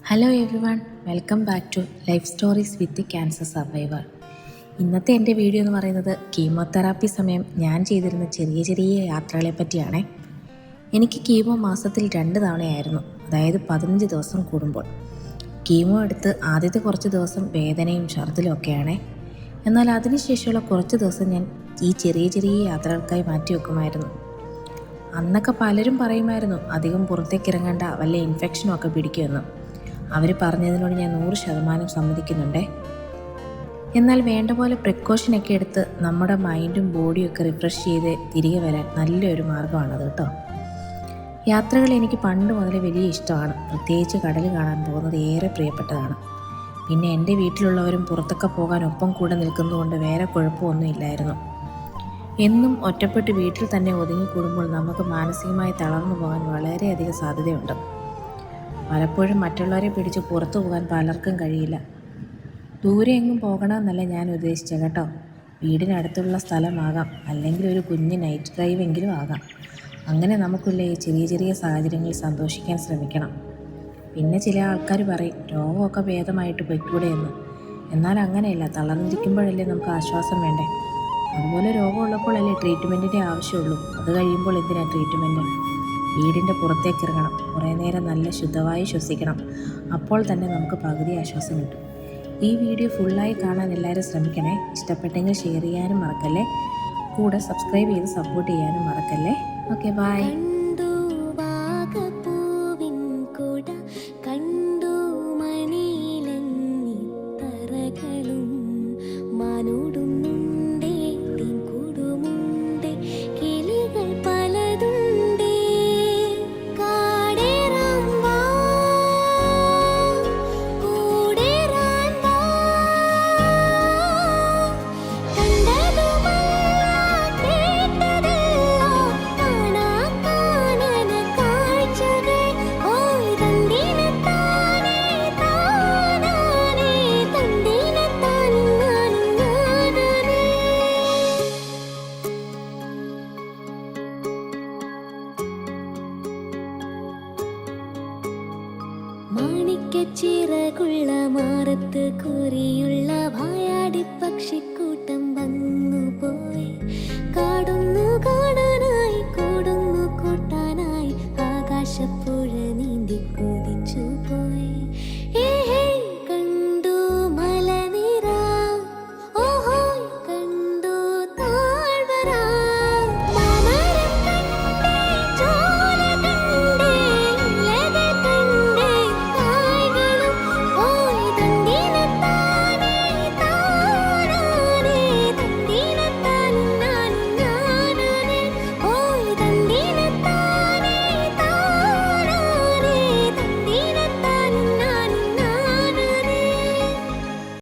Hello everyone, welcome back to life stories with cancer survivor. ഇന്നത്തെ എൻ്റെ video എന്ന് പറയുന്നത് കീമോതെറാപ്പി സമയം ഞാൻ ചെയ്തിരുന്ന ചെറിയ ചെറിയ യാത്രകളെ പറ്റിയാണേ. എനിക്ക് കീമോ മാസത്തിൽ 2 തവണയായിരുന്നു, അതായത് 15 ദിവസം കൂടുമ്പോൾ. കീമോ എടുത്ത് ആദ്യത്തെ കുറച്ച് ദിവസം വേദനയും ഛർദിലും ഒക്കെയാണേ. എന്നാൽ അതിനുശേഷമുള്ള കുറച്ച് ദിവസം ഞാൻ ഈ ചെറിയ ചെറിയ യാത്രകൾക്കായി മാറ്റി വെക്കുമായിരുന്നു. അന്നൊക്കെ പലരും പറയുമായിരുന്നു അധികം പുറത്തേക്ക് ഇറങ്ങേണ്ട, വല്ല ഇൻഫെക്ഷനും ഒക്കെ പിടിക്കുമെന്ന്. അവർ പറഞ്ഞതിനോട് ഞാൻ 100% സമ്മതിക്കുന്നുണ്ടേ. എന്നാൽ വേണ്ട പോലെ പ്രിക്കോഷനൊക്കെ എടുത്ത് നമ്മുടെ മൈൻഡും ബോഡിയും ഒക്കെ റിഫ്രഷ് ചെയ്ത് തിരികെ വരാൻ നല്ലൊരു മാർഗ്ഗമാണത് കേട്ടോ. യാത്രകൾ എനിക്ക് പണ്ട് മുതലേ വലിയ ഇഷ്ടമാണ്. പ്രത്യേകിച്ച് കടൽ കാണാൻ പോകുന്നത് ഏറെ പ്രിയപ്പെട്ടതാണ്. പിന്നെ എൻ്റെ വീട്ടിലുള്ളവരും പുറത്തൊക്കെ പോകാൻ ഒപ്പം കൂടെ നിൽക്കുന്നതുകൊണ്ട് വേറെ കുഴപ്പമൊന്നും ഇല്ലായിരുന്നു. എന്നും ഒറ്റപ്പെട്ട് വീട്ടിൽ തന്നെ ഒതുങ്ങിക്കൂടുമ്പോൾ നമുക്ക് മാനസികമായി തളർന്നു പോകാൻ വളരെയധികം സാധ്യതയുണ്ട്. പലപ്പോഴും മറ്റുള്ളവരെ പിടിച്ച് പുറത്തു പോകാൻ പലർക്കും കഴിയില്ല. ദൂരെ എങ്ങും പോകണമെന്നല്ല ഞാൻ ഉദ്ദേശിച്ചത് കേട്ടോ. വീടിനടുത്തുള്ള സ്ഥലമാകാം, അല്ലെങ്കിൽ ഒരു കുഞ്ഞ് നൈറ്റ് ഡ്രൈവ് എങ്കിലും ആകാം. അങ്ങനെ നമുക്കുള്ള ഈ ചെറിയ ചെറിയ സാഹചര്യങ്ങളിൽ സന്തോഷിക്കാൻ ശ്രമിക്കണം. പിന്നെ ചില ആൾക്കാർ പറയും രോഗമൊക്കെ ഭേദമായിട്ട് പൊയ്ക്കൂടെ എന്ന്. എന്നാൽ അങ്ങനെയല്ല, തളർന്നിരിക്കുമ്പോഴല്ലേ നമുക്ക് ആശ്വാസം വേണ്ടേ. അതുപോലെ രോഗമുള്ളപ്പോഴല്ലേ ട്രീറ്റ്മെൻറ്റിൻ്റെ ആവശ്യമുള്ളൂ. അത് കഴിയുമ്പോൾ എന്തിനാണ് ട്രീറ്റ്മെൻറ്റ്? വീടിൻ്റെ പുറത്തേക്ക് ഇറങ്ങണം, കുറേ നേരം നല്ല ശുദ്ധവായു ശ്വസിക്കണം. അപ്പോൾ തന്നെ നമുക്ക് പകുതി ആശ്വാസം കിട്ടും. ഈ വീഡിയോ ഫുള്ളായി കാണാൻ എല്ലാവരും ശ്രമിക്കണേ. ഇഷ്ടപ്പെട്ടെങ്കിൽ ഷെയർ ചെയ്യാനും മറക്കല്ലേ. കൂടെ സബ്സ്ക്രൈബ് ചെയ്ത് സപ്പോർട്ട് ചെയ്യാനും മറക്കല്ലേ. Okay, by. മാണിക്യച്ചിറകുള്ള മാറത്ത് കുറിയുള്ള വായാടി പക്ഷിക്കൂട്ടം വന്നുപോയി. കാടുന്നു കാണാനായി, കൂടുന്നു കൂട്ടാനായി, ആകാശപ്പുഴ നീന്തി കുതിച്ചു പോയി.